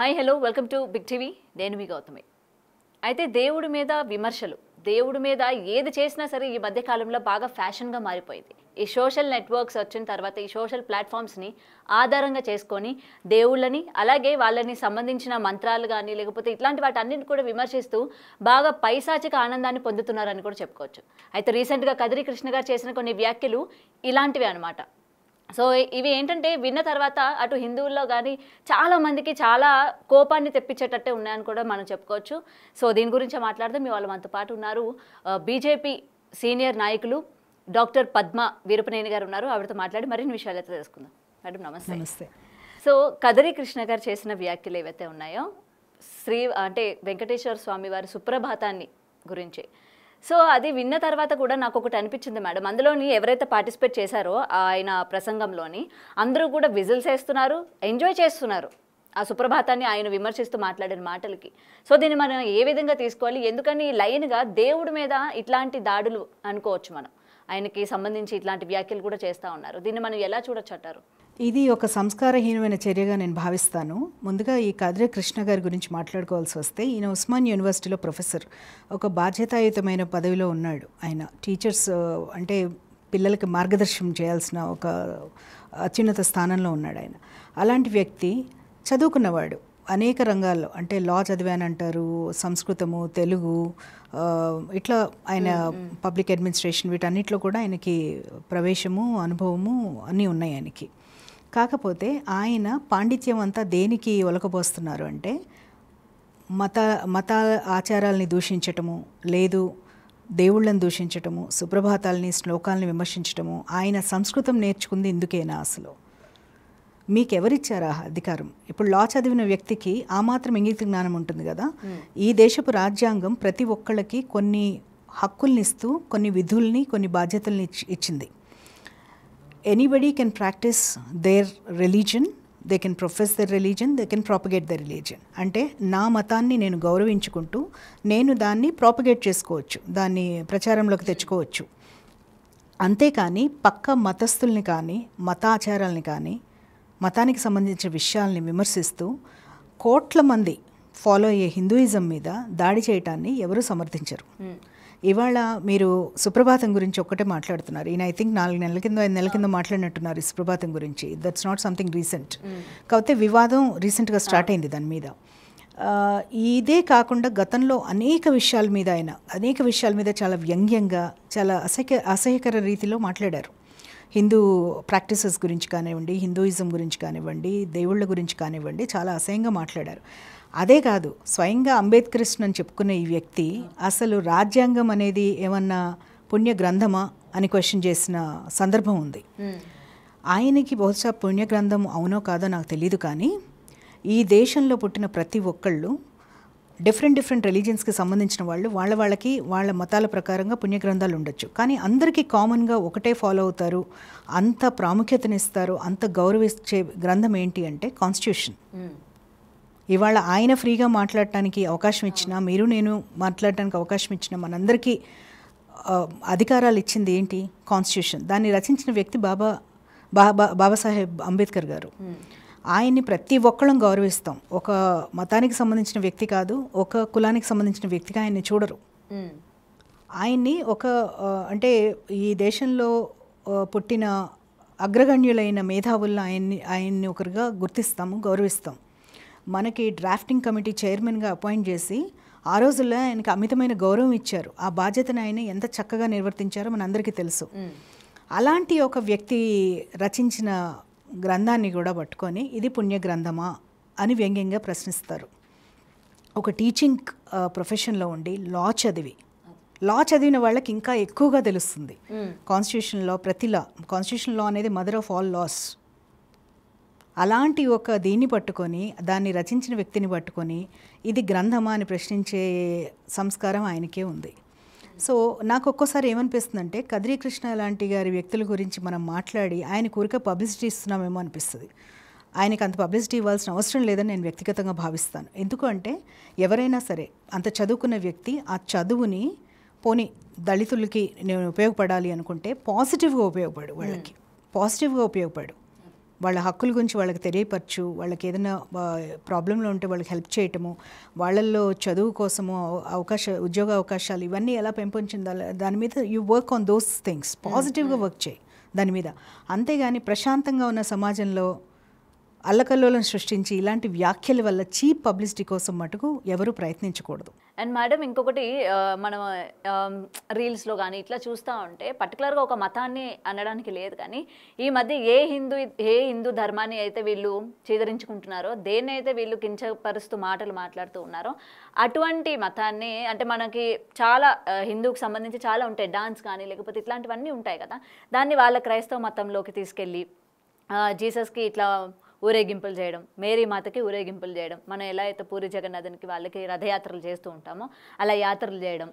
Hi hello welcome to big TV. నేను మీ గౌతమి. అయితే దేవుడి మీద విమర్శలు, దేవుడి మీద ఏది చేసినా సరే ఈ మధ్య కాలంలో బాగా ఫ్యాషన్గా మారిపోయింది. ఈ సోషల్ నెట్వర్క్స్ వచ్చిన తర్వాత ఈ సోషల్ ప్లాట్ఫామ్స్ని ఆధారంగా చేసుకొని దేవుళ్ళని అలాగే వాళ్ళని సంబంధించిన మంత్రాలు కానీ లేకపోతే ఇట్లాంటి వాటి అన్నింటిని కూడా విమర్శిస్తూ బాగా పైశాచిక ఆనందాన్ని పొందుతున్నారని కూడా చెప్పుకోవచ్చు. అయితే రీసెంట్గా కదిరి కృష్ణ గారు చేసిన కొన్ని వ్యాఖ్యలు ఇలాంటివి అనమాట. సో ఇవి ఏంటంటే విన్న తర్వాత అటు హిందువుల్లో కానీ చాలామందికి చాలా కోపాన్ని తెప్పించేటట్టే ఉన్నాయని కూడా మనం చెప్పుకోవచ్చు. సో దీని గురించి మాట్లాడితే మీ వాళ్ళు మనతో పాటు ఉన్నారు. బీజేపీ సీనియర్ నాయకులు డాక్టర్ పద్మ వీరపనేని గారు ఉన్నారు. ఆవిడతో మాట్లాడి మరిన్ని విషయాలు అయితే తెలుసుకుందాం. మేడం నమస్తే. నమస్తే. సో కదిరి కృష్ణ గారు చేసిన వ్యాఖ్యలు ఏవైతే ఉన్నాయో అంటే వెంకటేశ్వర స్వామి వారి సుప్రభాతాన్ని గురించి, సో అది విన్న తర్వాత కూడా నాకు ఒకటి అనిపించింది మేడం. అందులోని ఎవరైతే పార్టిసిపేట్ చేశారో ఆయన ప్రసంగంలోని అందరూ కూడా విజిల్స్ వేస్తున్నారు, ఎంజాయ్ చేస్తున్నారు ఆ సుప్రభాతాన్ని ఆయన విమర్శిస్తూ మాట్లాడిన మాటలకి. సో దీన్ని మనం ఏ విధంగా తీసుకోవాలి? ఎందుకని లైన్గా దేవుడి మీద ఇట్లాంటి దాడులు అనుకోవచ్చు మనం, ఆయనకి సంబంధించి ఇట్లాంటి వ్యాఖ్యలు కూడా చేస్తూ ఉన్నారు. దీన్ని మనం ఎలా చూడొచ్చు అంటారు? ఇది ఒక సంస్కారహీనమైన చర్యగా నేను భావిస్తాను. ముందుగా ఈ కదిరి కృష్ణ గారి గురించి మాట్లాడుకోవాల్సి వస్తే, ఈయన ఉస్మాన్ యూనివర్సిటీలో ప్రొఫెసర్, ఒక బాధ్యతాయుతమైన పదవిలో ఉన్నాడు. ఆయన టీచర్స్ అంటే పిల్లలకి మార్గదర్శనం చేయాల్సిన ఒక అత్యున్నత స్థానంలో ఉన్నాడు ఆయన. అలాంటి వ్యక్తి చదువుకున్నవాడు అనేక రంగాల్లో, అంటే లా చదివానంటారు, సంస్కృతము, తెలుగు, ఇట్లా ఆయన పబ్లిక్ అడ్మినిస్ట్రేషన్ వీటన్నిటిలో కూడా ఆయనకి ప్రవేశము, అనుభవము అన్నీ ఉన్నాయి ఆయనకి. కాకపోతే ఆయన పాండిత్యం అంతా దేనికి ఒలకబోస్తున్నారు అంటే మత ఆచారాలని దూషించటము, లేదు దేవుళ్ళని దూషించటము, సుప్రభాతాలని శ్లోకాలని విమర్శించటము. ఆయన సంస్కృతం నేర్చుకుంది ఇందుకేనా? అసలు మీకెవరిచ్చారా అధికారం? ఇప్పుడు లా చదివిన వ్యక్తికి ఆ మాత్రం ఇంగిత జ్ఞానం ఉంటుంది కదా. ఈ దేశపు రాజ్యాంగం ప్రతి ఒక్కళ్ళకి కొన్ని హక్కుల్ని ఇస్తూ కొన్ని విధుల్ని, కొన్ని బాధ్యతల్ని ఇచ్చింది. Anybody can practise their religion, they can profess their religion, they can propagate their religion. అంటే నా మతాన్ని నేను గౌరవించుకుంటూ నేను దాన్ని ప్రాపగేట్ చేసుకోవచ్చు, దాన్ని ప్రచారంలోకి తెచ్చుకోవచ్చు. అంతేకాని పక్క మతస్థుల్ని కానీ మతాచారాలని కానీ మతానికి సంబంధించిన విషయాల్ని విమర్శిస్తూ కోట్ల మంది ఫాలో అయ్యే హిందూయిజం మీద దాడి చేయటాన్ని ఎవరూ సమర్థించరు. ఇవాళ మీరు సుప్రభాతం గురించి ఒక్కటే మాట్లాడుతున్నారు. ఈయన ఐ థింక్ 4 నెలల కింద 5 నెలల కింద మాట్లాడినట్టున్నారు ఈ సుప్రభాతం గురించి. That's not something recent. కాకపోతే వివాదం రీసెంట్గా స్టార్ట్ అయింది దాని మీద. ఇదే కాకుండా గతంలో అనేక విషయాల మీద చాలా వ్యంగ్యంగా, చాలా అసహ్యకర రీతిలో మాట్లాడారు. హిందూ ప్రాక్టీసెస్ గురించి కానివ్వండి, హిందూయిజం గురించి కానివ్వండి, దేవుళ్ళ గురించి కానివ్వండి, చాలా అసహ్యంగా మాట్లాడారు. అదే కాదు, స్వయంగా అంబేద్కరిస్ట్ అని చెప్పుకునే ఈ వ్యక్తి అసలు రాజ్యాంగం అనేది ఏమన్నా పుణ్య గ్రంథమా అని క్వశ్చన్ చేసిన సందర్భం ఉంది. ఆయనకి బహుశా పుణ్య గ్రంథం అవునో కాదో నాకు తెలియదు, కానీ ఈ దేశంలో పుట్టిన ప్రతి ఒక్కళ్ళు డిఫరెంట్ రిలీజియన్స్కి సంబంధించిన వాళ్ళు వాళ్ళ మతాల ప్రకారంగా పుణ్యగ్రంథాలు ఉండొచ్చు. కానీ అందరికీ కామన్గా ఒకటే ఫాలో అవుతారు, అంత ప్రాముఖ్యతనిస్తారు, అంత గౌరవించే గ్రంథం ఏంటి అంటే కాన్స్టిట్యూషన్. ఇవాళ ఆయన ఫ్రీగా మాట్లాడటానికి అవకాశం ఇచ్చినా, మీరు నేను మాట్లాడటానికి అవకాశం ఇచ్చినా, మనందరికీ అధికారాలు ఇచ్చింది ఏంటి? కాన్స్టిట్యూషన్. దాన్ని రచించిన వ్యక్తి బాబాసాహెబ్ అంబేద్కర్ గారు. ఆయన్ని ప్రతి ఒక్కళ్ళం గౌరవిస్తాం. ఒక మతానికి సంబంధించిన వ్యక్తి కాదు, ఒక కులానికి సంబంధించిన వ్యక్తిగా ఆయన్ని చూడరు. ఆయన్ని అంటే ఈ దేశంలో పుట్టిన అగ్రగణ్యులైన మేధావుల్లో ఆయన్ని ఒకరిగా గుర్తిస్తాము, గౌరవిస్తాం. మనకి డ్రాఫ్టింగ్ కమిటీ చైర్మన్గా అపాయింట్ చేసి ఆ రోజుల్లో ఆయనకి అమితమైన గౌరవం ఇచ్చారు. ఆ బాధ్యతను ఆయన ఎంత చక్కగా నిర్వర్తించారో మనందరికీ తెలుసు. అలాంటి ఒక వ్యక్తి రచించిన గ్రంథాన్ని కూడా పట్టుకొని ఇది పుణ్య గ్రంథమా అని వ్యంగ్యంగా ప్రశ్నిస్తారు. ఒక టీచింగ్ ప్రొఫెషన్లో ఉండి లా చదివిన వాళ్ళకి ఇంకా ఎక్కువగా తెలుస్తుంది కాన్స్టిట్యూషన్ లా. కాన్స్టిట్యూషన్ లా అనేది మదర్ ఆఫ్ ఆల్ లాస్. అలాంటి ఒక దీన్ని పట్టుకొని, దాన్ని రచించిన వ్యక్తిని పట్టుకొని ఇది గ్రంథమా అని ప్రశ్నించే సంస్కారం ఆయనకే ఉంది. సో నాకు ఒక్కోసారి ఏమనిపిస్తుందంటే, కదిరి కృష్ణ లాంటి గారి వ్యక్తుల గురించి మనం మాట్లాడి ఆయన కూరిక పబ్లిసిటీ ఇస్తున్నామేమో అనిపిస్తుంది. ఆయనకు అంత పబ్లిసిటీ ఇవ్వాల్సిన అవసరం లేదని నేను వ్యక్తిగతంగా భావిస్తాను. ఎందుకు అంటే, ఎవరైనా సరే అంత చదువుకున్న వ్యక్తి ఆ చదువుని పోనీ దళితులకి నేను ఉపయోగపడాలి అనుకుంటే పాజిటివ్గా ఉపయోగపడు, వాళ్ళకి పాజిటివ్గా ఉపయోగపడు. వాళ్ళ హక్కుల గురించి వాళ్ళకి తెలియపరచు, వాళ్ళకి ఏదైనా ప్రాబ్లంలో ఉంటే వాళ్ళకి హెల్ప్ చేయటము, వాళ్ళల్లో చదువు కోసము ఉద్యోగ అవకాశాలు ఇవన్నీ ఎలా పెంపొందించాలి దాని మీద you work on those things, పాజిటివ్గా వర్క్ చేయి దాని మీద. అంతేగాని ప్రశాంతంగా ఉన్న సమాజంలో అల్లకల్లోలను సృష్టించి ఇలాంటి వ్యాఖ్యల వల్ల చీప్ పబ్లిసిటీ కోసం మటుకు ఎవరు ప్రయత్నించకూడదు. అండ్ మేడం ఇంకొకటి మనం రీల్స్లో కానీ ఇట్లా చూస్తూ ఉంటే పర్టికులర్గా ఒక మతాన్ని అనడానికి లేదు, కానీ ఈ మధ్య ఏ హిందూ ధర్మాన్ని అయితే వీళ్ళు చీదరించుకుంటున్నారో, దేన్ని అయితే వీళ్ళు కించపరుస్తూ మాటలు మాట్లాడుతూ ఉన్నారో అటువంటి మతాన్ని, అంటే మనకి చాలా హిందూకి సంబంధించి చాలా ఉంటాయి, డాన్స్ కానీ లేకపోతే ఇట్లాంటివన్నీ ఉంటాయి కదా, దాన్ని వాళ్ళ క్రైస్తవ మతంలోకి తీసుకెళ్ళి జీసస్కి ఇట్లా ఊరేగింపులు చేయడం, మేరీ మాతకి ఊరేగింపులు చేయడం, మనం ఎలా అయితే పూరి జగన్నాథన్కి వాళ్ళకి రథయాత్రలు చేస్తూ ఉంటామో అలా యాత్రలు చేయడం,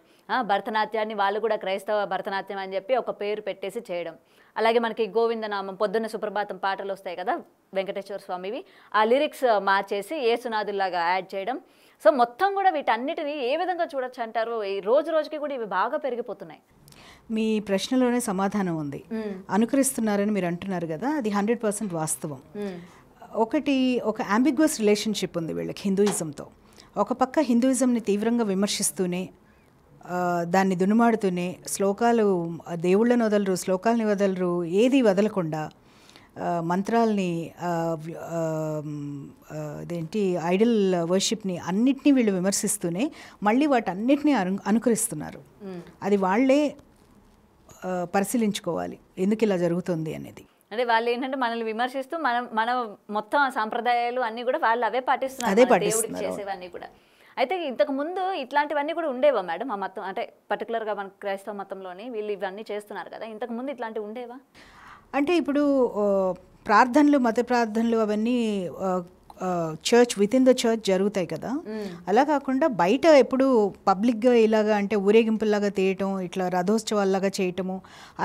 భరతనాట్యాన్ని వాళ్ళు కూడా క్రైస్తవ భరతనాట్యం అని చెప్పి ఒక పేరు పెట్టేసి చేయడం. అలాగే మనకి గోవిందనామం పొద్దున్న సుప్రభాతం పాటలు వస్తాయి కదా వెంకటేశ్వర స్వామివి, ఆ లిరిక్స్ మార్చేసి ఏసునాథుల్లాగా యాడ్ చేయడం. సో మొత్తం కూడా వీటన్నిటిని ఏ విధంగా చూడొచ్చు అంటారు? ఈ రోజు రోజుకి కూడా ఇవి బాగా పెరిగిపోతున్నాయి. మీ ప్రశ్నలోనే సమాధానం ఉంది. అనుకరిస్తున్నారని మీరు అంటున్నారు కదా, అది 100% వాస్తవం. ఒక అంబిగ్వస్ రిలేషన్షిప్ ఉంది వీళ్ళకి హిందూయిజంతో. ఒక పక్క హిందూయిజంని తీవ్రంగా విమర్శిస్తూనే, దాన్ని దునుమాడుతూనే, దేవుళ్ళని వదలరు, శ్లోకాలని వదలరు, ఏది వదలకుండా మంత్రాల్ని, అదేంటి ఐడల్ వర్షిప్ని అన్నిటినీ వీళ్ళు విమర్శిస్తూనే మళ్ళీ వాటన్నిటినీ అనుకరిస్తున్నారు. అది వాళ్ళే పరిశీలించుకోవాలి ఎందుకు ఇలా జరుగుతుంది అనేది. అంటే వాళ్ళు ఏంటంటే మనల్ని విమర్శిస్తూ మన మొత్తం సాంప్రదాయాలు అన్నీ కూడా వాళ్ళు అవే పాటిస్తున్నారు, దేవుడికి చేసేవన్నీ కూడా. అయితే ఇంతకు ముందు ఇట్లాంటివన్నీ కూడా ఉండేవా మేడం ఆ మతం, అంటే పర్టికులర్గా మన క్రైస్తవ మతంలోని వీళ్ళు ఇవన్నీ చేస్తున్నారు కదా, ఇంతకు ముందు ఇట్లాంటివి ఉండేవా? అంటే ఇప్పుడు ప్రార్థనలు, మత ప్రార్థనలు అవన్నీ చర్చ్ వితిన్ ద చర్చ్ జరుగుతాయి కదా, అలా కాకుండా బయట ఎప్పుడు పబ్లిక్గా ఇలాగా అంటే ఊరేగింపుల్లాగా తీయటం, ఇట్లా రథోత్సవాల్లాగా చేయటము,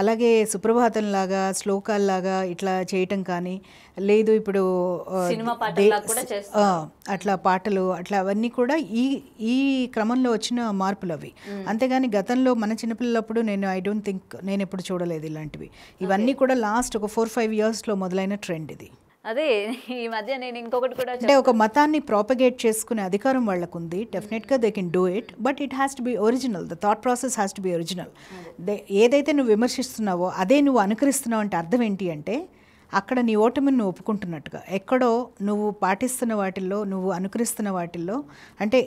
అలాగే సుప్రభాతంలాగా శ్లోకాల్లాగా ఇట్లా చేయటం కానీ లేదు, ఇప్పుడు అట్లా పాటలు అట్లా అవన్నీ కూడా ఈ క్రమంలో వచ్చిన మార్పులు అవి. అంతేగాని గతంలో మన చిన్నపిల్లలప్పుడు ఐ డోంట్ థింక్ నేను ఎప్పుడు చూడలేదు ఇలాంటివి. ఇవన్నీ కూడా లాస్ట్ ఒక 4-5 ఇయర్స్లో మొదలైన ట్రెండ్ ఇది. అదే ఈ మధ్య నేను ఇంకొకటి కూడా అంటే ఒక మతాన్ని ప్రాపగేట్ చేసుకునే అధికారం వాళ్ళకు ఉంది, డెఫినెట్గా they can do it, but it has to be original. The thought process has to be original. ఏదైతే నువ్వు విమర్శిస్తున్నావో అదే నువ్వు అనుకరిస్తున్నావు అంటే అర్థం ఏంటి అంటే అక్కడ నీ ఓటమిని నువ్వు ఒప్పుకుంటున్నట్టుగా. ఎక్కడో నువ్వు పాటిస్తున్న వాటిల్లో, నువ్వు అనుకరిస్తున్న వాటిల్లో అంటే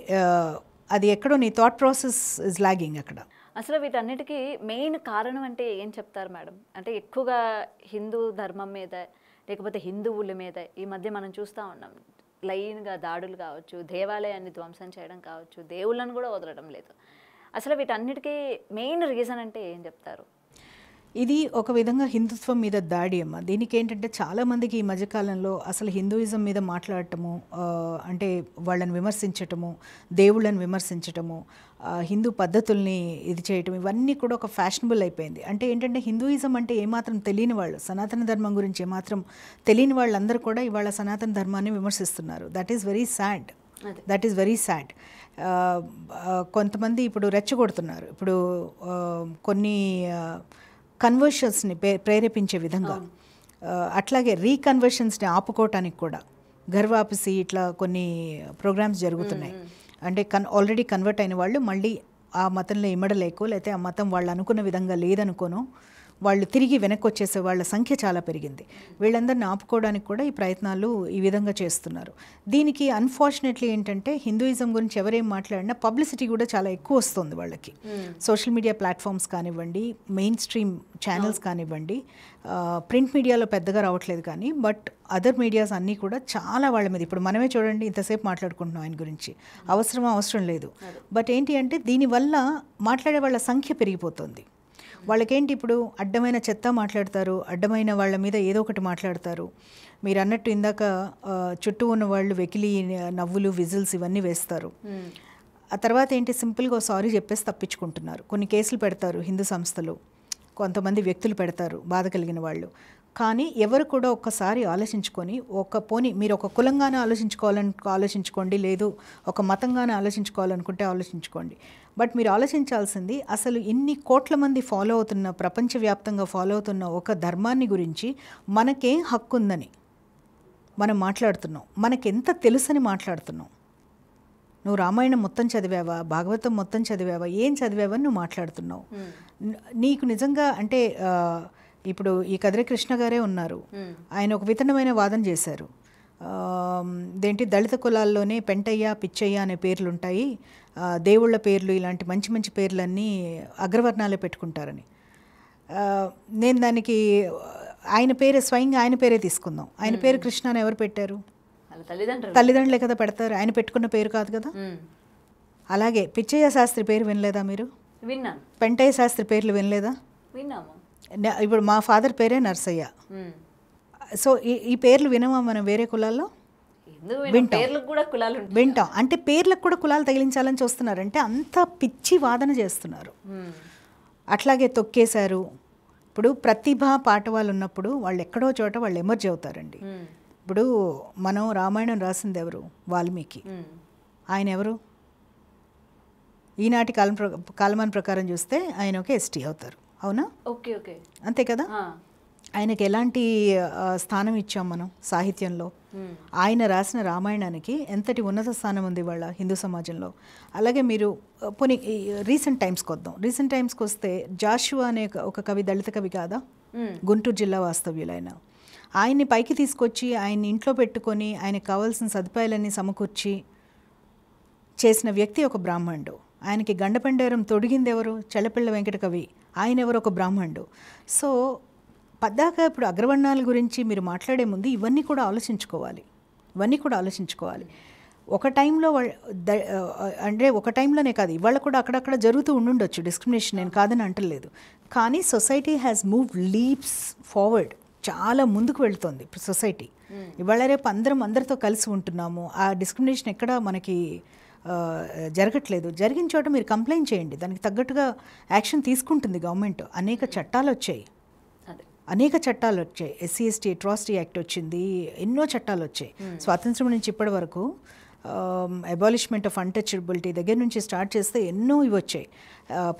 అది ఎక్కడో నీ థాట్ ప్రాసెస్ ఇస్ లాగింగ్ అక్కడ. అసలు వీటన్నిటికీ మెయిన్ కారణం అంటే ఏం చెప్తారు మేడం? అంటే ఎక్కువగా హిందూ ధర్మం మీద లేకపోతే హిందువుల మీద ఈ మధ్య మనం చూస్తూ ఉన్నాం, లైన్గా దాడులు కావచ్చు, దేవాలయాన్ని ధ్వంసం చేయడం కావచ్చు, దేవుళ్ళను కూడా వదలడం లేదు. అసలు వీటన్నిటికీ మెయిన్ రీజన్ అంటే ఏం చెప్తారు? ఇది ఒక విధంగా హిందుత్వం మీద దాడి అమ్మ. దీనికి ఏంటంటే చాలామందికి ఈ మధ్యకాలంలో అసలు హిందూయిజం మీద మాట్లాడటము, అంటే వాళ్ళని విమర్శించటము, దేవుళ్ళని విమర్శించటము, హిందూ పద్ధతుల్ని ఇది చేయటం, ఇవన్నీ కూడా ఒక ఫ్యాషనబుల్ అయిపోయింది. అంటే ఏంటంటే హిందూయిజం అంటే ఏమాత్రం తెలియని వాళ్ళు, సనాతన ధర్మం గురించి ఏమాత్రం తెలియని వాళ్ళందరూ కూడా ఇవాళ సనాతన ధర్మాన్ని విమర్శిస్తున్నారు. That is very sad. కొంతమంది ఇప్పుడు రెచ్చగొడుతున్నారు. ఇప్పుడు కొన్ని కన్వర్షన్స్ని ప్రేరేపించే విధంగా, అట్లాగే రీకన్వర్షన్స్ని ఆపుకోవటానికి కూడా గర్వాపసి ఇట్లా కొన్ని ప్రోగ్రామ్స్ జరుగుతున్నాయి. అంటే ఆల్రెడీ కన్వర్ట్ అయిన వాళ్ళు మళ్ళీ ఆ మతంలో ఇమ్మడలేకో, లేకపోతే ఆ మతం వాళ్ళు అనుకున్న విధంగా లేదనుకోనో వాళ్ళు తిరిగి వెనక్కి వచ్చేసే వాళ్ళ సంఖ్య చాలా పెరిగింది. వీళ్ళందరిని ఆపుకోవడానికి కూడా ఈ ప్రయత్నాలు ఈ విధంగా చేస్తున్నారు. దీనికి అన్ఫార్చునేట్లీ ఏంటంటే హిందూయిజం గురించి ఎవరేం మాట్లాడినా పబ్లిసిటీ కూడా చాలా ఎక్కువ వస్తుంది వాళ్ళకి. సోషల్ మీడియా ప్లాట్ఫామ్స్ కానివ్వండి, మెయిన్ స్ట్రీమ్ ఛానల్స్ కానివ్వండి, ప్రింట్ మీడియాలో పెద్దగా రావట్లేదు కానీ బట్ అదర్ మీడియాస్ అన్నీ కూడా చాలా వాళ్ళ మీద. ఇప్పుడు మనమే చూడండి, ఇంతసేపు మాట్లాడుకుంటున్నాం ఆయన గురించి, అవసరం లేదు. బట్ ఏంటి అంటే దీనివల్ల మాట్లాడే వాళ్ళ సంఖ్య పెరిగిపోతుంది. వాళ్ళకేంటి ఇప్పుడు అడ్డమైన చెత్త మాట్లాడతారు, అడ్డమైన వాళ్ళ మీద ఏదో ఒకటి మాట్లాడతారు. మీరు అన్నట్టు ఇందాక చుట్టూ ఉన్న వాళ్ళు వెకిలి నవ్వులు, విజిల్స్ ఇవన్నీ వేస్తారు. ఆ తర్వాత ఏంటి, సింపుల్గా సారీ చెప్పేసి తప్పించుకుంటున్నారు. కొన్ని కేసులు పెడతారు హిందూ సంస్థలు, కొంతమంది వ్యక్తులు పెడతారు బాధ కలిగిన వాళ్ళు. కానీ ఎవరు కూడా ఒక్కసారి ఆలోచించుకొని, మీరు ఒక కులంగానే ఆలోచించుకోండి, లేదు ఒక మతంగానే ఆలోచించుకోవాలనుకుంటే ఆలోచించుకోండి. బట్ మీరు ఆలోచించాల్సింది అసలు ఇన్ని కోట్ల మంది ఫాలో అవుతున్న, ప్రపంచవ్యాప్తంగా ఫాలో అవుతున్న ఒక ధర్మాన్ని గురించి మనకేం హక్కు ఉందని మనం మాట్లాడుతున్నాం, మనకెంత తెలుసని మాట్లాడుతున్నాం. నువ్వు రామాయణం మొత్తం చదివావా, భాగవతం మొత్తం చదివావా, ఏం చదివావని నువ్వు మాట్లాడుతున్నావు. నీకు నిజంగా అంటే ఇప్పుడు ఈ కదిరి కృష్ణ గారే ఉన్నారు, ఆయన ఒక వితనమైన వాదన చేశారు. దేంటి దళిత కులాల్లోనే పెంటయ్య పిచ్చయ్య అనే పేర్లు ఉంటాయి, దేవుళ్ళ పేర్లు ఇలాంటి మంచి మంచి పేర్లన్నీ అగ్రవర్ణాలే పెట్టుకుంటారని. నేను దానికి ఆయన పేరే స్వయంగా ఆయన పేరే తీసుకుందాం. ఆయన పేరు కృష్ణ అని ఎవరు పెట్టారు? తల్లిదండ్రులే కదా పెడతారు, ఆయన పెట్టుకున్న పేరు కాదు కదా. అలాగే పిచ్చయ్య శాస్త్రి పేరు వినలేదా మీరు? విన్నాను. పెంటయ్య శాస్త్రి పేర్లు వినలేదా? విన్నాము. ఇప్పుడు మా ఫాదర్ పేరే నర్సయ్య. సో ఈ పేర్లు వినమా మనం వేరే కులాల్లో? వింటాం. అంటే పేర్లకు కూడా కులాలు తగిలించాలని చూస్తున్నారంటే అంత పిచ్చి వాదన చేస్తున్నారు. అట్లాగే తొక్కేశారు. ఇప్పుడు ప్రతిభ పాఠవాళ్ళు ఉన్నప్పుడు వాళ్ళు ఎక్కడో చోట వాళ్ళు ఎమర్జ్ అవుతారండి. ఇప్పుడు మనం రామాయణం రాసింది ఎవరు? వాల్మీకి. ఆయన ఎవరు? ఈనాటి కాలమాన ప్రకారం చూస్తే ఆయన ఒక ఎస్టీ అవుతారు, అవునా? ఓకే ఓకే, అంతే కదా. ఆయనకి ఎలాంటి స్థానం ఇచ్చాం మనం సాహిత్యంలో? ఆయన రాసిన రామాయణానికి ఎంతటి ఉన్నత స్థానం ఉంది వాళ్ళ హిందూ సమాజంలో. అలాగే మీరు పోనీ రీసెంట్ టైమ్స్కి వద్దాం. రీసెంట్ టైమ్స్కి వస్తే జాషువా అనే ఒక కవి దళిత కవి కాదా? గుంటూరు జిల్లా వాస్తవ్యులైన ఆయన్ని పైకి తీసుకొచ్చి ఆయన్ని ఇంట్లో పెట్టుకొని ఆయనకు కావాల్సిన సదుపాయాలన్నీ సమకూర్చి చేసిన వ్యక్తి ఒక బ్రాహ్మణుడు. ఆయనకి గండపెండేరం తొడిగింది ఎవరు? చెల్లపిళ్ళ వెంకట కవి. ఆయన ఎవరు? ఒక బ్రాహ్మణుడు. సో పద్దాక ఇప్పుడు అగ్రవర్ణాల గురించి మీరు మాట్లాడే ముందు ఇవన్నీ కూడా ఆలోచించుకోవాలి. ఒక టైంలో అంటే ఒక టైంలోనే కాదు, ఇవాళ కూడా అక్కడక్కడ జరుగుతూ ఉండుండొచ్చు డిస్క్రిమినేషన్, నేను కాదని అంటలేదు. కానీ సొసైటీ హ్యాస్ మూవ్డ్ లీప్స్ ఫార్వర్డ్, చాలా ముందుకు వెళ్తుంది ఇప్పుడు సొసైటీ. ఇవాళ రేపు అందరితో కలిసి ఉంటున్నాము. ఆ డిస్క్రిమినేషన్ ఎక్కడ మనకి జరగట్లేదు. జరిగిన చోట మీరు కంప్లైంట్ చేయండి, దానికి తగ్గట్టుగా యాక్షన్ తీసుకుంటుంది గవర్నమెంట్. అనేక చట్టాలు వచ్చాయి. ఎస్సీ ఎస్టీ అట్రాసిటీ యాక్ట్ వచ్చింది, ఎన్నో చట్టాలు వచ్చాయి. స్వాతంత్రం నుంచి ఇప్పటి వరకు అబాలిష్మెంట్ ఆఫ్ అన్టచబిలిటీ దగ్గర నుంచి స్టార్ట్ చేస్తే ఎన్నో ఇవి వచ్చాయి.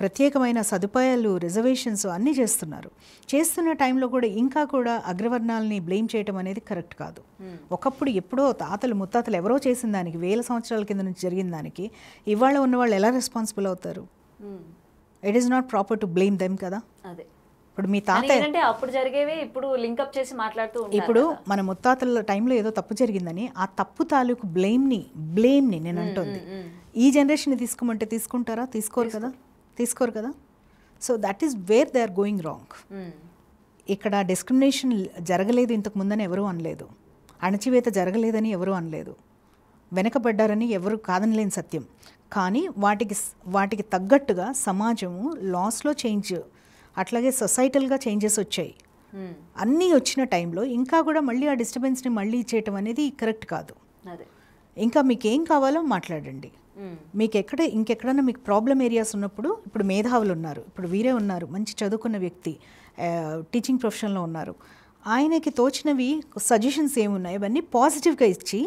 ప్రత్యేకమైన సదుపాయాలు, రిజర్వేషన్స్ అన్నీ చేస్తున్న టైంలో కూడా ఇంకా కూడా అగ్రవర్ణాలని బ్లేమ్ చేయడం అనేది కరెక్ట్ కాదు. ఒకప్పుడు ఎప్పుడో తాతలు ముత్తాతలు ఎవరో చేసిన దానికి, 1000 సంవత్సరాల కింద నుంచి జరిగిన దానికి ఇవాళ ఉన్న వాళ్ళు ఎలా రెస్పాన్సిబుల్ అవుతారు? It is not proper to blame them కదా. ఇప్పుడు మీ తాత అప్పుడు జరిగేవి ఇప్పుడు లింకప్ చేసి మాట్లాడుతూ, ఇప్పుడు మన ముత్తాతల టైంలో ఏదో తప్పు జరిగిందని ఆ తప్పు తాలూకు బ్లేమ్ని నేను అంటుంది. ఈ జనరేషన్ తీసుకోమంటే తీసుకుంటారా? తీసుకోరు కదా. So that is where they are going wrong. ఇక్కడ డిస్క్రిమినేషన్ జరగలేదు ఇంతకు ముందని ఎవరూ అనలేదు, అణచివేత జరగలేదని ఎవరూ అనలేదు, వెనకబడ్డారని ఎవరు కాదనలేని సత్యం. కానీ వాటికి తగ్గట్టుగా సమాజము లాస్లో చేంజ్, అట్లాగే సొసైటల్గా చేంజెస్ వచ్చాయి. అన్నీ వచ్చిన టైంలో ఇంకా కూడా మళ్ళీ ఆ డిస్టర్బెన్స్ని మళ్ళీ చేయటం అనేది కరెక్ట్ కాదు. ఇంకా మీకు ఏం కావాలో మాట్లాడండి. మీకు ఇంకెక్కడన్నా మీకు ప్రాబ్లం ఏరియాస్ ఉన్నప్పుడు, ఇప్పుడు మేధావులు ఉన్నారు, ఇప్పుడు వీరే ఉన్నారు, మంచి చదువుకున్న వ్యక్తి, టీచింగ్ ప్రొఫెషన్లో ఉన్నారు, ఆయనకి తోచినవి సజెషన్స్ ఏమున్నాయి అవన్నీ పాజిటివ్గా ఇచ్చి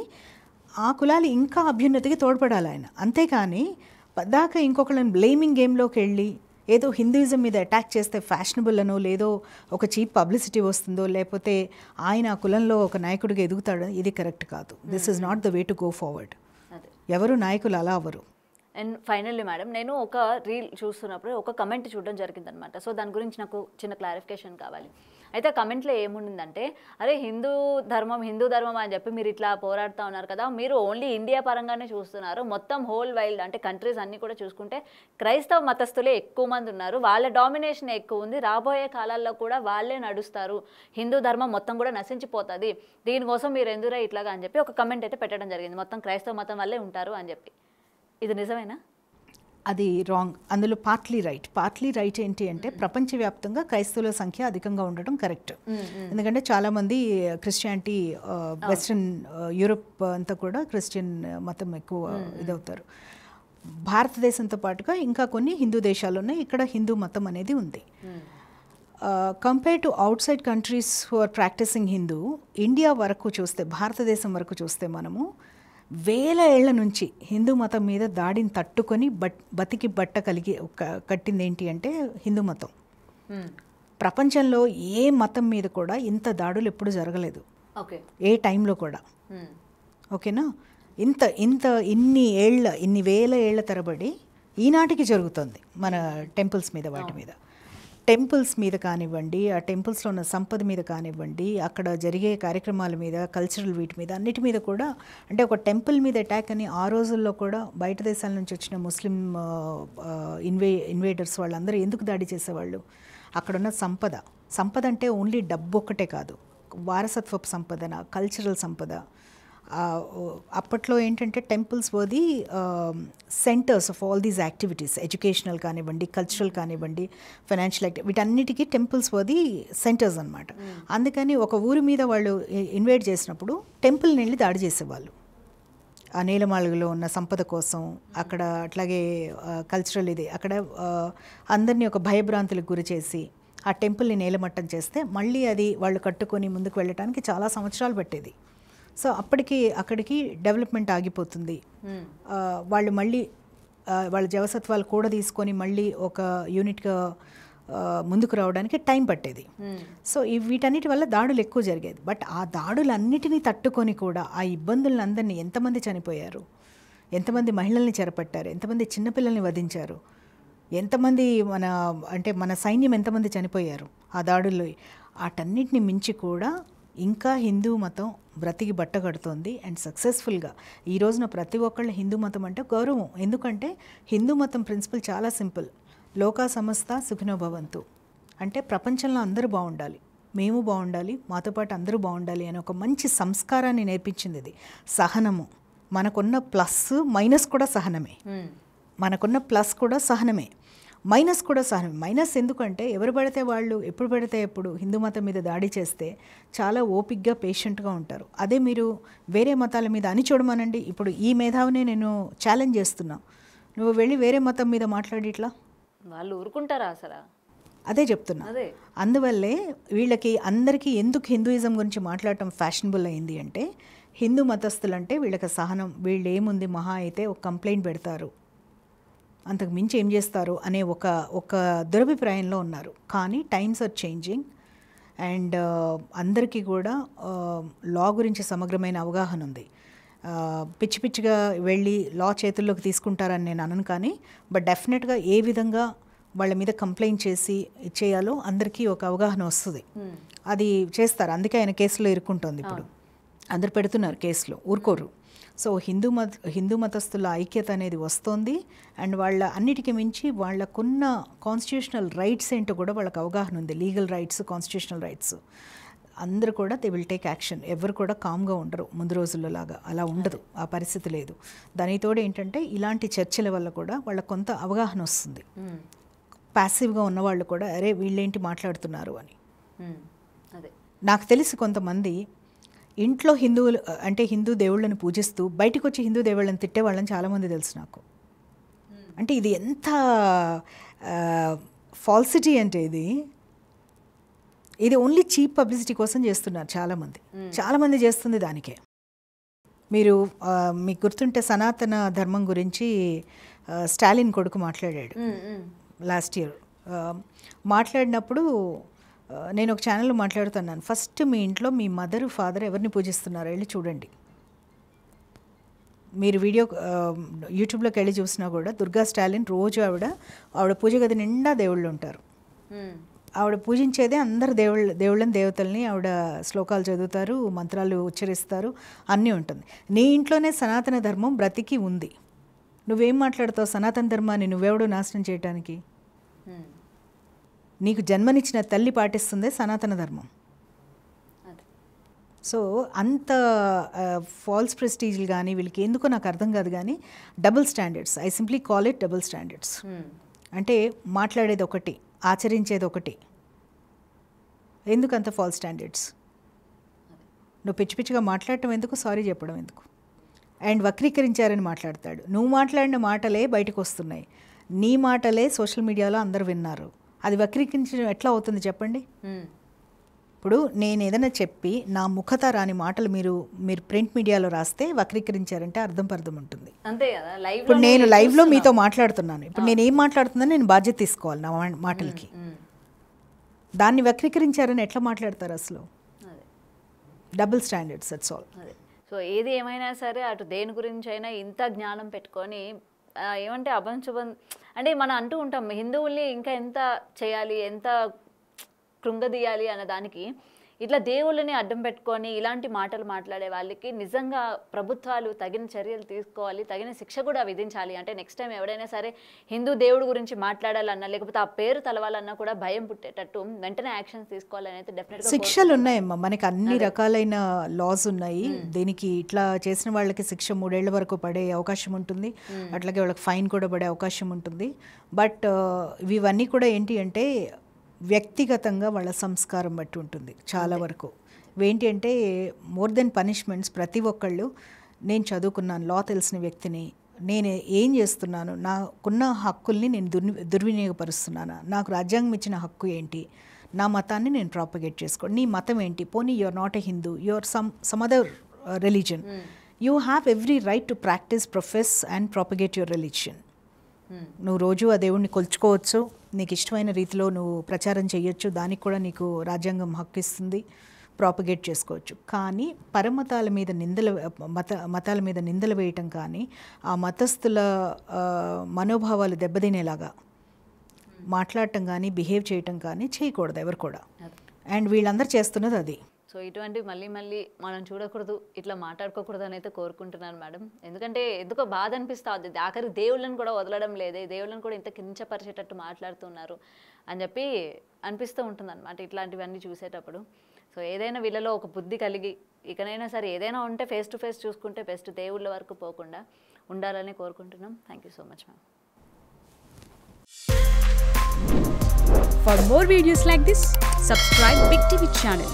ఆ కులాలు ఇంకా అభ్యున్నతికి తోడ్పడాలి ఆయన. అంతేకాని పద్దాక ఇంకొకళ్ళని బ్లేమింగ్ గేమ్లోకి వెళ్ళి ఏదో హిందూయిజం మీద అటాక్ చేస్తే ఫ్యాషనబుల్ అనో, లేదో ఒక చీప్ పబ్లిసిటీ వస్తుందో, లేకపోతే ఆయన ఆ కులంలో ఒక నాయకుడిగా ఎదుగుతాడో, ఇది కరెక్ట్ కాదు. This is not the way to go forward. ఎవరు నాయకులు అలా అవ్వరు. అండ్ ఫైనల్లీ మేడం, నేను ఒక రీల్ చూస్తున్నప్పుడు ఒక కమెంట్ చూడడం జరిగిందనమాట. సో దాని గురించి నాకు చిన్న క్లారిఫికేషన్ కావాలి. అయితే ఆ కమెంట్లో ఏముండిందంటే, అరే హిందూ ధర్మం అని చెప్పి మీరు ఇట్లా పోరాడుతూ ఉన్నారు కదా, మీరు ఓన్లీ ఇండియా పరంగానే చూస్తున్నారు, మొత్తం హోల్ వైల్డ్ అంటే కంట్రీస్ అన్నీ కూడా చూసుకుంటే క్రైస్తవ మతస్థులే ఎక్కువ మంది ఉన్నారు, వాళ్ళ డామినేషన్ ఎక్కువ ఉంది, రాబోయే కాలాల్లో కూడా వాళ్ళే నడుస్తారు, హిందూ ధర్మం మొత్తం కూడా నశించిపోతుంది, దీనికోసం మీరు ఎందుకురా ఇట్లాగా అని చెప్పి ఒక కమెంట్ అయితే పెట్టడం జరిగింది. మొత్తం క్రైస్తవ మతం వల్లే ఉంటారు అని చెప్పి. ఇది నిజమేనా? అది రాంగ్. అందులో పార్ట్లీ రైట్ ఏంటి అంటే, ప్రపంచవ్యాప్తంగా క్రైస్తవుల సంఖ్య అధికంగా ఉండటం కరెక్ట్. ఎందుకంటే చాలామంది క్రిస్టియానిటీ, వెస్ట్రన్ యూరోప్ అంతా కూడా క్రిస్టియన్ మతం ఎక్కువ ఇదవుతారు. భారతదేశంతో పాటుగా ఇంకా కొన్ని హిందూ దేశాలు ఉన్నాయి, ఇక్కడ హిందూ మతం అనేది ఉంది. Compare to outside countries who are practising Hindu, India వరకు చూస్తే, భారతదేశం వరకు చూస్తే మనము వేల ఏళ్ల నుంచి హిందూ మతం మీద దాడిని తట్టుకొని బతికి బట్ట కట్టింది ఏంటి అంటే హిందూ మతం. ప్రపంచంలో ఏ మతం మీద కూడా ఇంత దాడులు ఎప్పుడు జరగలేదు. ఓకే. ఏ టైంలో కూడా. ఓకేనా? ఇంత ఇంత ఇన్ని వేల ఏళ్ల తరబడి ఈనాటికి జరుగుతుంది మన టెంపుల్స్ మీద, వాటి మీద. టెంపుల్స్ మీద కానివ్వండి, ఆ టెంపుల్స్లో ఉన్న సంపద మీద కానివ్వండి, అక్కడ జరిగే కార్యక్రమాల మీద, కల్చరల్ వీటి మీద, అన్నిటి మీద కూడా. అంటే ఒక టెంపుల్ మీద అటాక్ అని ఆ రోజుల్లో కూడా బయట దేశాల నుంచి వచ్చిన ముస్లిం ఇన్వేడర్స్ వాళ్ళందరూ ఎందుకు దాడి చేసేవాళ్ళు? అక్కడున్న సంపద అంటే ఓన్లీ డబ్బు ఒక్కటే కాదు, వారసత్వపు సంపదన, కల్చరల్ సంపద. అప్పట్లో ఏంటంటే టెంపుల్స్ వది centres of all these activities, educational కానివ్వండి, కల్చరల్ కానివ్వండి, ఫైనాన్షియల్ వీటన్నిటికీ టెంపుల్స్ వది సెంటర్స్ అనమాట. అందుకని ఒక ఊరి మీద వాళ్ళు ఇన్వైట్ చేసినప్పుడు టెంపుల్ని వెళ్ళి దాడి చేసేవాళ్ళు ఆ నీలమాళిగలో ఉన్న సంపద కోసం. అక్కడ అట్లాగే కల్చరల్ అక్కడ అందరినీ ఒక భయభ్రాంతులకు గురి చేసి ఆ టెంపుల్ని నేలమట్టం చేస్తే మళ్ళీ అది వాళ్ళు కట్టుకొని ముందుకు వెళ్ళటానికి చాలా సంవత్సరాలు పట్టేది. సో అక్కడికి డెవలప్మెంట్ ఆగిపోతుంది. వాళ్ళు మళ్ళీ వాళ్ళ జవసత్వాలు కూడా తీసుకొని మళ్ళీ ఒక యూనిట్గా ముందుకు రావడానికి టైం పట్టేది. సో వీటన్నిటి వల్ల దాడులు ఎక్కువ జరిగేది. బట్ ఆ దాడులన్నిటినీ తట్టుకొని కూడా ఆ ఇబ్బందులందరినీ, ఎంతమంది చనిపోయారు, ఎంతమంది మహిళల్ని చెరపట్టారు, ఎంతమంది చిన్నపిల్లల్ని వధించారు, ఎంతమంది మన సైన్యం ఎంతమంది చనిపోయారు ఆ దాడుల్లో, వాటన్నిటిని మించి కూడా ఇంకా హిందూ మతం బ్రతికి బట్టగడుతోంది. అండ్ సక్సెస్ఫుల్గా ఈ రోజున ప్రతి ఒక్కళ్ళు హిందూ మతం అంటే గౌరవం. ఎందుకంటే హిందూ మతం ప్రిన్సిపల్ చాలా సింపుల్, లోకా సమస్త సుఖినో భవంతు. అంటే ప్రపంచంలో అందరూ బాగుండాలి, మేము బాగుండాలి, మాతో పాటు అందరూ బాగుండాలి అనే ఒక మంచి సంస్కారాన్ని నేర్పించింది ఇది. సహనము, మనకున్న ప్లస్ మైనస్ కూడా సహనమే, మనకున్న ప్లస్ కూడా సహనమే, మైనస్ కూడా సహనం. మైనస్ ఎందుకంటే ఎవరు పడితే వాళ్ళు ఎప్పుడు పడితే ఎప్పుడు హిందూ మతం మీద దాడి చేస్తే చాలా ఓపిక్గా పేషెంట్గా ఉంటారు. అదే మీరు వేరే మతాల మీద అని చూడమనండి. ఇప్పుడు ఈ మేధావిని నేను ఛాలెంజ్ చేస్తున్నా, నువ్వు వెళ్ళి వేరే మతం మీద మాట్లాడి ఇట్లా వాళ్ళు ఊరుకుంటారా అసలు? అదే చెప్తున్నా. అందువల్లే వీళ్ళకి అందరికీ ఎందుకు హిందూయిజం గురించి మాట్లాడటం ఫ్యాషనబుల్ అయింది అంటే, హిందూ మతస్థులంటే వీళ్ళకి సహనం, వీళ్ళు ఏముంది మహా అయితే ఒక కంప్లైంట్ పెడతారు, అంతకు మించి ఏం చేస్తారు అనే ఒక దురభిప్రాయంలో ఉన్నారు. కానీ టైమ్స్ ఆర్ చేంజింగ్ అండ్ అందరికీ కూడా లా గురించి సమగ్రమైన అవగాహన ఉంది. పిచ్చి పిచ్చిగా వెళ్ళి లా చేతుల్లోకి తీసుకుంటారని నేను అనను, కానీ బట్ డెఫినెట్గా ఏ విధంగా వాళ్ళ మీద కంప్లైంట్ చేసి ఇచ్చేయాలో అందరికీ ఒక అవగాహన వస్తుంది. అది చేస్తారు. అందుకే ఆయన కేసులో ఇరుక్కుంటోంది. ఇప్పుడు అందరు పెడుతున్నారు కేసులో, ఊరుకోరు. సో హిందూ మతస్థుల ఐక్యత అనేది వస్తోంది. అండ్ వాళ్ళ అన్నిటికీ మించి వాళ్ళకున్న కాన్స్టిట్యూషనల్ రైట్స్ ఏంటో కూడా వాళ్ళకి అవగాహన ఉంది. Legal rights, constitutional rights. అందరూ కూడా దే విల్ టేక్ యాక్షన్. ఎవరు కూడా కామ్గా ఉండరు ముందు రోజుల్లో లాగా, అలా ఉండదు, ఆ పరిస్థితి లేదు. దానితోడు ఏంటంటే ఇలాంటి చర్చల వల్ల కూడా వాళ్ళకు కొంత అవగాహన వస్తుంది. ప్యాసివ్గా ఉన్నవాళ్ళు కూడా అరే వీళ్ళేంటి మాట్లాడుతున్నారు అని. నాకు తెలిసి కొంతమంది ఇంట్లో హిందువులు అంటే హిందూ దేవుళ్ళని పూజిస్తూ బయటకు వచ్చి హిందూ దేవుళ్ళని తిట్టేవాళ్ళని చాలామంది తెలుసు నాకు. అంటే ఇది ఎంత ఫాల్సిటీ అంటే ఇది ఓన్లీ చీప్ పబ్లిసిటీ కోసం చేస్తున్నారు చాలామంది చేస్తుంది దానికే. మీకు గుర్తుంటే సనాతన ధర్మం గురించి స్టాలిన్ కొడుకు మాట్లాడాడు లాస్ట్ ఇయర్. మాట్లాడినప్పుడు నేను ఒక ఛానల్లో మాట్లాడుతున్నాను, ఫస్ట్ మీ ఇంట్లో మీ మదర్ ఫాదర్ ఎవరిని పూజిస్తున్నారో వెళ్ళి చూడండి. మీరు యూట్యూబ్లోకి వెళ్ళి చూసినా కూడా దుర్గా స్టాలిన్ రోజు ఆవిడ పూజ గది నిండా దేవుళ్ళు ఉంటారు. ఆవిడ పూజించేదే అందరు దేవుళ్ళని దేవతల్ని ఆవిడ శ్లోకాలు చదువుతారు, మంత్రాలు ఉచ్చరిస్తారు, అన్నీ ఉంటుంది. నీ ఇంట్లోనే సనాతన ధర్మం బ్రతికి ఉంది, నువ్వేం మాట్లాడతావు? సనాతన ధర్మాన్ని నువ్వెవడో నాశనం చేయటానికి? నీకు జన్మనిచ్చిన తల్లి పాటిస్తుందే సనాతన ధర్మం. సో అంత ఫాల్స్ ప్రెస్టీజ్లు కానీ వీళ్ళకి ఎందుకో నాకు అర్థం కాదు, కానీ double standards, I simply call it double standards. అంటే మాట్లాడేది ఒకటి, ఆచరించేది ఒకటి. ఎందుకు అంత ఫాల్స్ స్టాండర్డ్స్? నువ్వు పిచ్చి పిచ్చిగా మాట్లాడటం ఎందుకు, సారీ చెప్పడం ఎందుకు? అండ్ వక్రీకరించారని మాట్లాడతాడు. నువ్వు మాట్లాడిన మాటలే బయటకు వస్తున్నాయి, నీ మాటలే సోషల్ మీడియాలో అందరు విన్నారు. అది వక్రీకరించడం ఎట్లా అవుతుంది చెప్పండి? ఇప్పుడు నేను ఏదైనా చెప్పి నా ముఖత రాని మాటలు మీరు ప్రింట్ మీడియాలో రాస్తే వక్రీకరించారంటే అర్థం ఉంటుంది. అంతే కదా. ఇప్పుడు నేను లైవ్లో మీతో మాట్లాడుతున్నాను, ఇప్పుడు నేను ఏం మాట్లాడుతున్నాను నేను బాధ్యత తీసుకోవాలి నా మాటలకి. దాన్ని వక్రీకరించారని ఎట్లా మాట్లాడతారు అసలు? Double standards, that's all. అదే. సో ఏది ఏమైనా సరే అటు దేని గురించి అయినా ఇంత జ్ఞానం పెట్టుకొని ఏమంటే అభంశుభం అంటే మనం అంటూ ఉంటాం హిందువుల్ని ఇంకా ఎంత చేయాలి, ఎంత కృంగదీయాలి అన్న దానికి ఇట్లా దేవుళ్ళని అడ్డం పెట్టుకొని ఇలాంటి మాటలు మాట్లాడే వాళ్ళకి నిజంగా ప్రభుత్వాలు తగిన చర్యలు తీసుకోవాలి, తగిన శిక్ష కూడా విధించాలి. అంటే నెక్స్ట్ టైం ఎవడైనా సరే హిందూ దేవుడి గురించి మాట్లాడాలన్నా లేకపోతే ఆ పేరు తలవాలన్నా కూడా భయం పుట్టేటట్టు వెంటనే యాక్షన్స్ తీసుకోవాలని అయితే డెఫినెట్గా శిక్షలు ఉన్నాయమ్మా, మనకి అన్ని రకాలైన లాస్ ఉన్నాయి. దీనికి ఇట్లా చేసిన వాళ్ళకి శిక్ష 3 ఏళ్ల వరకు పడే అవకాశం ఉంటుంది, అట్లాగే వాళ్ళకి ఫైన్ కూడా పడే అవకాశం ఉంటుంది. బట్ ఇవన్నీ కూడా ఏంటి అంటే వ్యక్తిగతంగా వాళ్ళ సంస్కారం బట్టి ఉంటుంది చాలా వరకు. ఇవేంటి అంటే మోర్ దెన్ పనిష్మెంట్స్, ప్రతి ఒక్కళ్ళు నేను చదువుకున్నాను, లా తెలిసిన వ్యక్తిని, నేను ఏం చేస్తున్నాను, నాకున్న హక్కుల్ని నేను దుర్వినియోగపరుస్తున్నాను, నాకు రాజ్యాంగం ఇచ్చిన హక్కు ఏంటి, నా మతాన్ని నేను ప్రాపగేట్ చేసుకోండి. నీ మతం ఏంటి, పోనీ you are not a Hindu, you are some other religion, you have every right to practise, profess and propagate your religion. నువ్వు రోజు ఆ దేవుడిని కొలుచుకోవచ్చు, నీకు ఇష్టమైన రీతిలో నువ్వు ప్రచారం చేయొచ్చు, దానికి కూడా నీకు రాజ్యాంగం హక్కు ఇస్తుంది, ప్రాపగేట్ చేసుకోవచ్చు. కానీ పరమతాల మీద మతాల మీద నిందలు వేయటం కానీ ఆ మతస్థుల మనోభావాలు దెబ్బతినేలాగా మాట్లాడటం కానీ బిహేవ్ చేయటం కానీ చేయకూడదు ఎవరు కూడా. అండ్ వీళ్ళందరూ చేస్తున్నది అది. సో ఇటువంటి మళ్ళీ మనం చూడకూడదు, ఇట్లా మాట్లాడుకోకూడదు అని అయితే కోరుకుంటున్నాను మేడం. ఎందుకంటే ఎందుకో బాధ అనిపిస్తుంది, ఆఖరి దేవుళ్ళని కూడా వదలడం లేదే, దేవుళ్ళని కూడా ఇంత కించపరిచేటట్టు మాట్లాడుతున్నారు అని చెప్పి అనిపిస్తూ ఉంటుంది అనమాట ఇట్లాంటివన్నీ చూసేటప్పుడు. సో ఏదైనా వీళ్ళలో ఒక బుద్ధి కలిగి ఇకనైనా సరే ఏదైనా ఉంటే ఫేస్ టు ఫేస్ చూసుకుంటే బెస్ట్, దేవుళ్ళ వరకు పోకుండా ఉండాలని కోరుకుంటున్నాం. Thank you so much ma'am. For more videos like this, subscribe Big TV channel.